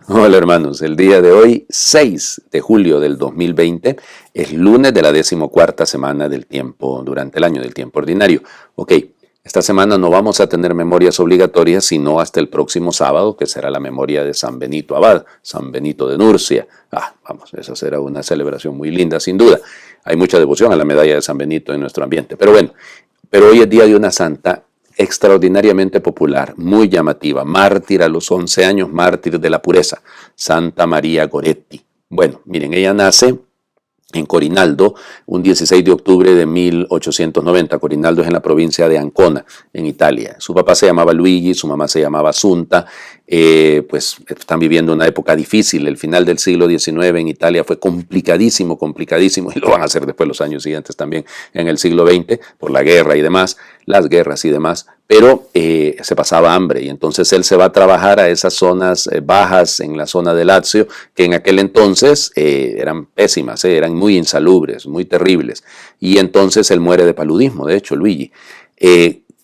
Hola hermanos, el día de hoy, 6 de julio del 2020, es lunes de la 14ª semana del tiempo, durante el año del tiempo ordinario. Ok, esta semana no vamos a tener memorias obligatorias, sino hasta el próximo sábado, que será la memoria de San Benito Abad, San Benito de Nurcia. Vamos, esa será una celebración muy linda, sin duda. Hay mucha devoción a la medalla de San Benito en nuestro ambiente, pero bueno, pero hoy es día de una santa extraordinariamente popular, muy llamativa, mártir a los 11 años, mártir de la pureza, Santa María Goretti. Bueno, miren, ella nace en Corinaldo, un 16 de octubre de 1890. Corinaldo es en la provincia de Ancona, en Italia. Su papá se llamaba Luigi, su mamá se llamaba Assunta. Pues están viviendo una época difícil. El final del siglo XIX en Italia fue complicadísimo, complicadísimo, y lo van a hacer después los años siguientes también en el siglo XX, por la guerra y demás, las guerras y demás. Pero se pasaba hambre y entonces él se va a trabajar a esas zonas bajas en la zona de Lazio, que en aquel entonces eran pésimas, eran muy insalubres, muy terribles. Y entonces él muere de paludismo, de hecho, Luigi.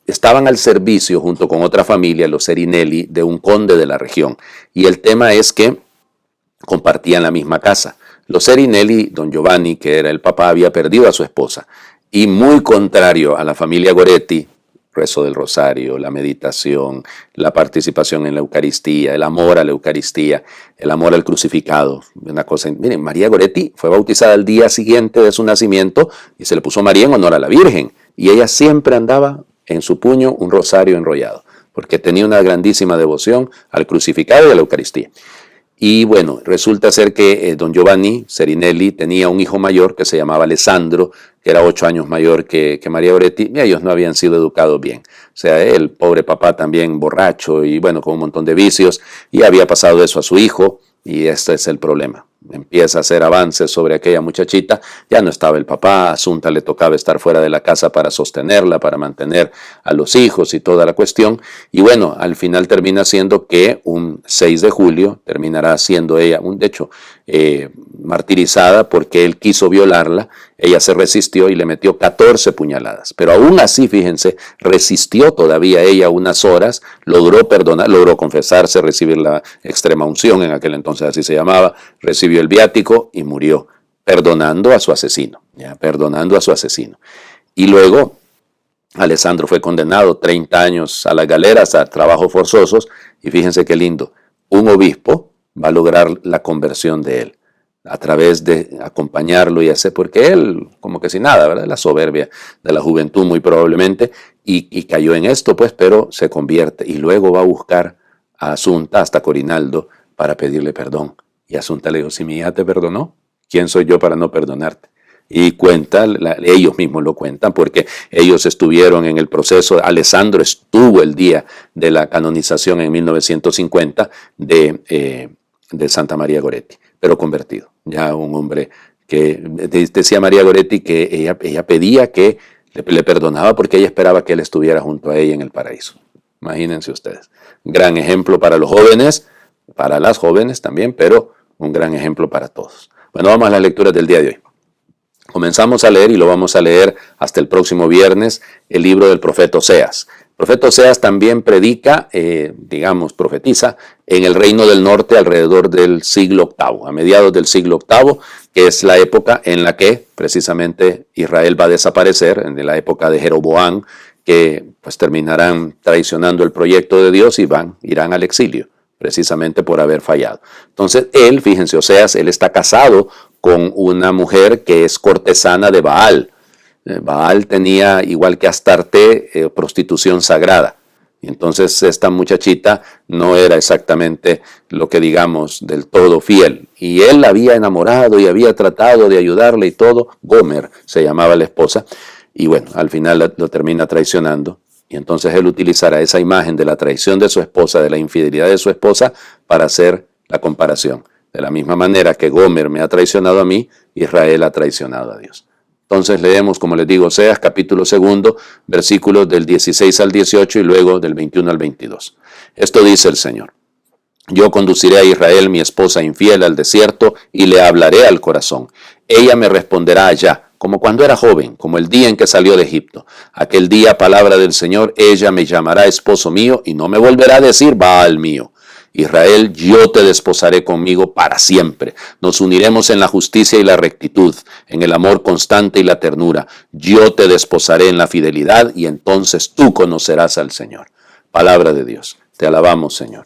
Estaban al servicio, junto con otra familia, los Serinelli, de un conde de la región. Y el tema es que compartían la misma casa. Los Serinelli, don Giovanni, que era el papá, había perdido a su esposa. Y muy contrario a la familia Goretti, rezo del rosario, la meditación, la participación en la Eucaristía, el amor a la Eucaristía, el amor al crucificado. Una cosa, miren, María Goretti fue bautizada al día siguiente de su nacimiento y se le puso María en honor a la Virgen. Y ella siempre andaba en su puño un rosario enrollado, porque tenía una grandísima devoción al crucificado y a la Eucaristía. Y bueno, resulta ser que don Giovanni Serinelli tenía un hijo mayor que se llamaba Alessandro, que era 8 años mayor que María Goretti, y ellos no habían sido educados bien. O sea, el pobre papá también borracho y bueno, con un montón de vicios, y había pasado eso a su hijo, y este es el problema. Empieza a hacer avances sobre aquella muchachita, ya no estaba el papá, a Asunta le tocaba estar fuera de la casa para sostenerla, para mantener a los hijos y toda la cuestión, y bueno, al final termina siendo que un 6 de julio terminará siendo ella, de hecho, martirizada porque él quiso violarla. Ella se resistió y le metió 14 puñaladas, pero aún así, fíjense, resistió todavía ella unas horas, logró perdonar, logró confesarse, recibir la extrema unción, en aquel entonces así se llamaba, recibió el viático y murió, perdonando a su asesino, ya, perdonando a su asesino. Y luego Alessandro fue condenado 30 años a las galeras, a trabajos forzosos, y fíjense qué lindo, un obispo va a lograr la conversión de él a través de acompañarlo y hacer, porque él, como que sin nada, ¿verdad? La soberbia de la juventud muy probablemente, y cayó en esto, pues, pero se convierte, y luego va a buscar a Asunta hasta Corinaldo para pedirle perdón. Y Asunta le dijo, si mi hija te perdonó, ¿quién soy yo para no perdonarte? Y cuenta, ellos mismos lo cuentan, porque ellos estuvieron en el proceso. Alessandro estuvo el día de la canonización en 1950 de Santa María Goretti, pero convertido, ya un hombre que decía María Goretti que ella pedía que le perdonaba porque ella esperaba que él estuviera junto a ella en el paraíso. Imagínense ustedes. Gran ejemplo para los jóvenes, para las jóvenes también, pero un gran ejemplo para todos. Bueno, vamos a las lecturas del día de hoy. Comenzamos a leer y lo vamos a leer hasta el próximo viernes, el libro del profeta Oseas. El profeta Oseas también predica, profetiza en el reino del norte alrededor del siglo VIII, a mediados del siglo VIII, que es la época en la que precisamente Israel va a desaparecer, en la época de Jeroboam, que pues terminarán traicionando el proyecto de Dios y irán al exilio, precisamente por haber fallado. Entonces él, fíjense, Oseas, él está casado con una mujer que es cortesana de Baal. Baal tenía, igual que Astarte, prostitución sagrada. Y entonces esta muchachita no era exactamente lo que digamos del todo fiel. Y él la había enamorado y había tratado de ayudarle y todo. Gomer se llamaba la esposa. Y bueno, al final lo termina traicionando. Y entonces él utilizará esa imagen de la traición de su esposa, de la infidelidad de su esposa, para hacer la comparación. De la misma manera que Gomer me ha traicionado a mí, Israel ha traicionado a Dios. Entonces leemos, como les digo, Oseas capítulo 2, versículos del 16 al 18 y luego del 21 al 22. Esto dice el Señor. Yo conduciré a Israel, mi esposa infiel, al desierto y le hablaré al corazón. Ella me responderá allá, como cuando era joven, como el día en que salió de Egipto. Aquel día, palabra del Señor, ella me llamará esposo mío y no me volverá a decir Baal mío. Israel, yo te desposaré conmigo para siempre. Nos uniremos en la justicia y la rectitud, en el amor constante y la ternura. Yo te desposaré en la fidelidad y entonces tú conocerás al Señor. Palabra de Dios. Te alabamos, Señor.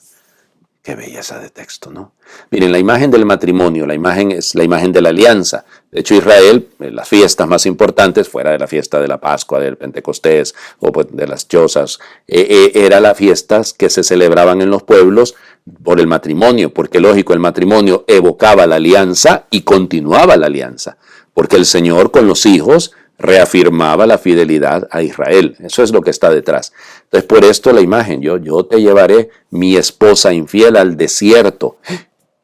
Qué belleza de texto, ¿no? Miren, la imagen del matrimonio, la imagen es la imagen de la alianza. De hecho, Israel, las fiestas más importantes, fuera de la fiesta de la Pascua, del Pentecostés o pues, de las chozas, eran las fiestas que se celebraban en los pueblos por el matrimonio, porque lógico, el matrimonio evocaba la alianza y continuaba la alianza, porque el Señor con los hijos reafirmaba la fidelidad a Israel. Eso es lo que está detrás. Entonces, por esto la imagen, yo te llevaré mi esposa infiel al desierto.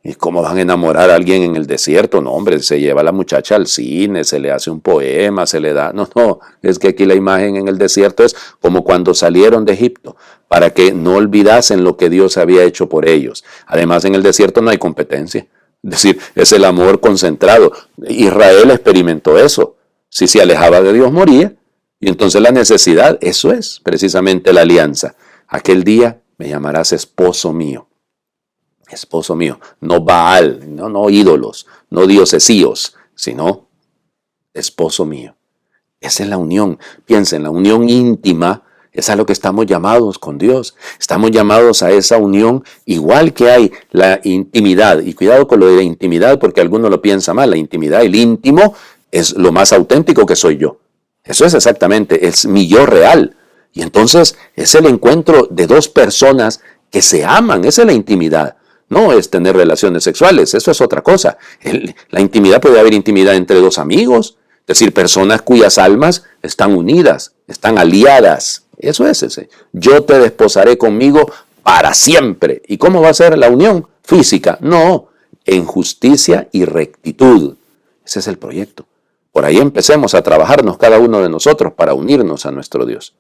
¿Y cómo van a enamorar a alguien en el desierto? No, hombre, se lleva a la muchacha al cine, se le hace un poema, se le da... No, es que aquí la imagen en el desierto es como cuando salieron de Egipto, para que no olvidasen lo que Dios había hecho por ellos. Además, en el desierto no hay competencia. Es decir, es el amor concentrado. Israel experimentó eso. Si se alejaba de Dios, moría. Y entonces la necesidad, eso es precisamente la alianza. Aquel día me llamarás esposo mío. Esposo mío. No Baal, no ídolos, no diosesíos, sino esposo mío. Esa es la unión. Piensen, la unión íntima es a lo que estamos llamados con Dios. Estamos llamados a esa unión, igual que hay la intimidad. Y cuidado con lo de la intimidad, porque alguno lo piensa mal. La intimidad, el íntimo, es lo más auténtico que soy yo. Eso es exactamente, es mi yo real. Y entonces es el encuentro de dos personas que se aman, esa es la intimidad. No es tener relaciones sexuales, eso es otra cosa. La intimidad, puede haber intimidad entre dos amigos, es decir, personas cuyas almas están unidas, están aliadas. Eso es ese. Yo te desposaré conmigo para siempre. ¿Y cómo va a ser la unión física? No, en justicia y rectitud. Ese es el proyecto. Por ahí empecemos a trabajarnos cada uno de nosotros para unirnos a nuestro Dios.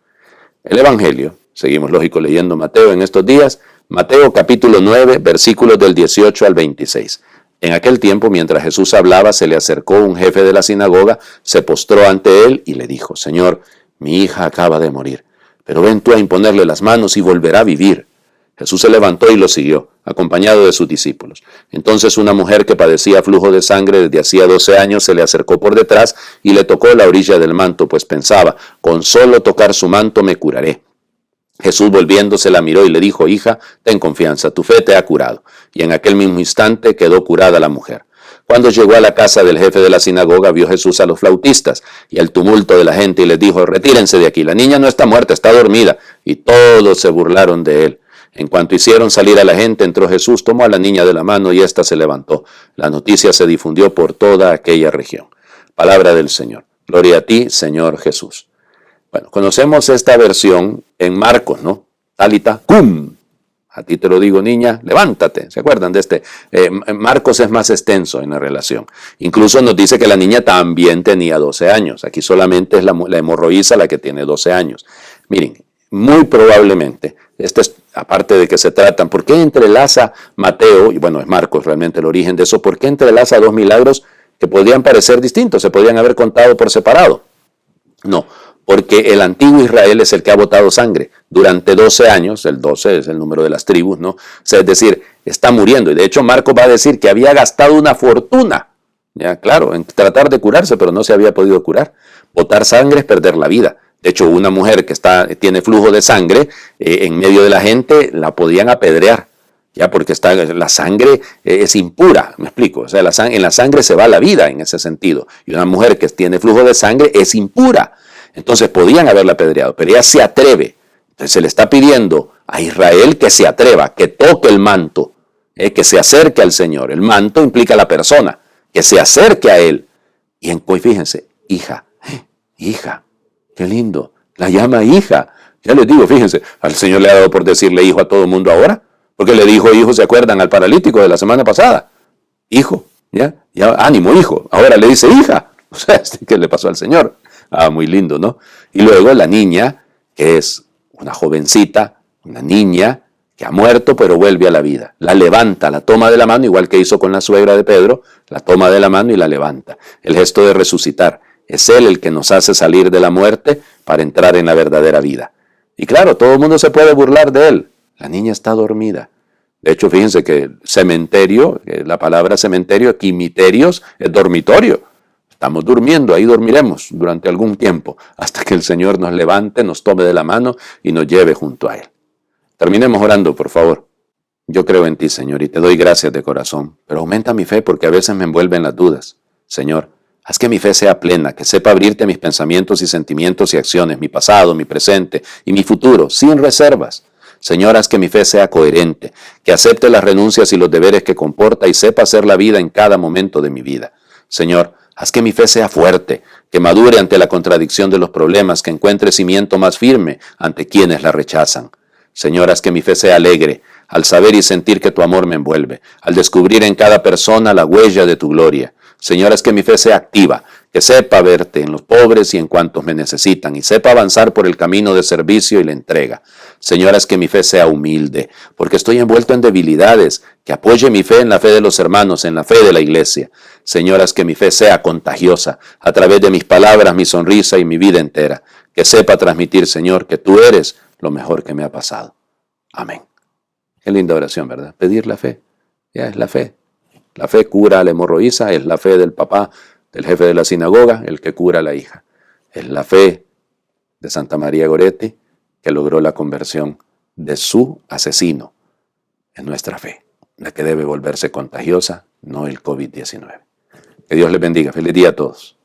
El Evangelio, seguimos lógico leyendo Mateo en estos días, Mateo capítulo 9, versículos del 18 al 26. En aquel tiempo, mientras Jesús hablaba, se le acercó un jefe de la sinagoga, se postró ante él y le dijo: Señor, mi hija acaba de morir, pero ven tú a imponerle las manos y volverá a vivir. Jesús se levantó y lo siguió, acompañado de sus discípulos. Entonces una mujer que padecía flujo de sangre desde hacía 12 años se le acercó por detrás y le tocó la orilla del manto, pues pensaba: con solo tocar su manto me curaré. Jesús, volviéndose, la miró y le dijo: Hija, ten confianza, tu fe te ha curado. Y en aquel mismo instante quedó curada la mujer. Cuando llegó a la casa del jefe de la sinagoga, vio Jesús a los flautistas y el tumulto de la gente y les dijo: retírense de aquí, la niña no está muerta, está dormida. Y todos se burlaron de él. En cuanto hicieron salir a la gente, entró Jesús, tomó a la niña de la mano y ésta se levantó. La noticia se difundió por toda aquella región. Palabra del Señor. Gloria a ti, Señor Jesús. Bueno, conocemos esta versión en Marcos, ¿no? Talita cum. A ti te lo digo, niña, levántate. ¿Se acuerdan de este? Marcos es más extenso en la relación. Incluso nos dice que la niña también tenía 12 años. Aquí solamente es la hemorroísa la que tiene 12 años. Miren, muy probablemente, aparte de que se tratan, ¿por qué entrelaza Mateo, y bueno, es Marcos realmente el origen de eso, por qué entrelaza dos milagros que podrían parecer distintos, se podrían haber contado por separado? No, porque el antiguo Israel es el que ha botado sangre durante 12 años, el 12 es el número de las tribus, ¿no? O sea, es decir, está muriendo, y de hecho Marcos va a decir que había gastado una fortuna, ya claro, en tratar de curarse, pero no se había podido curar. Botar sangre es perder la vida. De hecho, una mujer que tiene flujo de sangre, en medio de la gente la podían apedrear, ya porque la sangre es impura, me explico. O sea, en la sangre se va la vida en ese sentido. Y una mujer que tiene flujo de sangre es impura. Entonces podían haberla apedreado, pero ella se atreve. Entonces se le está pidiendo a Israel que se atreva, que toque el manto, que se acerque al Señor. El manto implica a la persona, que se acerque a él. Y fíjense, hija, qué lindo, la llama hija. Ya les digo, fíjense, al Señor le ha dado por decirle hijo a todo el mundo ahora, porque le dijo hijo, ¿se acuerdan? Al paralítico de la semana pasada. Hijo, ya, ánimo, hijo. Ahora le dice hija. O sea, ¿qué le pasó al Señor? Muy lindo, ¿no? Y luego la niña, que es una jovencita, una niña que ha muerto pero vuelve a la vida. La levanta, la toma de la mano, igual que hizo con la suegra de Pedro, la toma de la mano y la levanta. El gesto de resucitar. Es Él el que nos hace salir de la muerte para entrar en la verdadera vida. Y claro, todo el mundo se puede burlar de Él. La niña está dormida. De hecho, fíjense que cementerio, la palabra cementerio, quimiterios, es dormitorio. Estamos durmiendo, ahí dormiremos durante algún tiempo, hasta que el Señor nos levante, nos tome de la mano y nos lleve junto a Él. Terminemos orando, por favor. Yo creo en ti, Señor, y te doy gracias de corazón, pero aumenta mi fe porque a veces me envuelven las dudas. Señor, haz que mi fe sea plena, que sepa abrirte a mis pensamientos y sentimientos y acciones, mi pasado, mi presente y mi futuro, sin reservas. Señor, haz que mi fe sea coherente, que acepte las renuncias y los deberes que comporta y sepa hacer la vida en cada momento de mi vida. Señor, haz que mi fe sea fuerte, que madure ante la contradicción de los problemas, que encuentre cimiento más firme ante quienes la rechazan. Señor, haz que mi fe sea alegre, al saber y sentir que tu amor me envuelve, al descubrir en cada persona la huella de tu gloria. Señor, haz que mi fe sea activa, que sepa verte en los pobres y en cuantos me necesitan, y sepa avanzar por el camino de servicio y la entrega. Señor, haz que mi fe sea humilde, porque estoy envuelto en debilidades, que apoye mi fe en la fe de los hermanos, en la fe de la iglesia. Señor, haz que mi fe sea contagiosa, a través de mis palabras, mi sonrisa y mi vida entera, que sepa transmitir, Señor, que tú eres lo mejor que me ha pasado. Amén. Qué linda oración, ¿verdad? Pedir la fe. Ya es la fe. La fe cura a la hemorroísa, es la fe del papá, del jefe de la sinagoga, el que cura a la hija. Es la fe de Santa María Goretti, que logró la conversión de su asesino. Es nuestra fe, la que debe volverse contagiosa, no el COVID-19. Que Dios les bendiga. Feliz día a todos.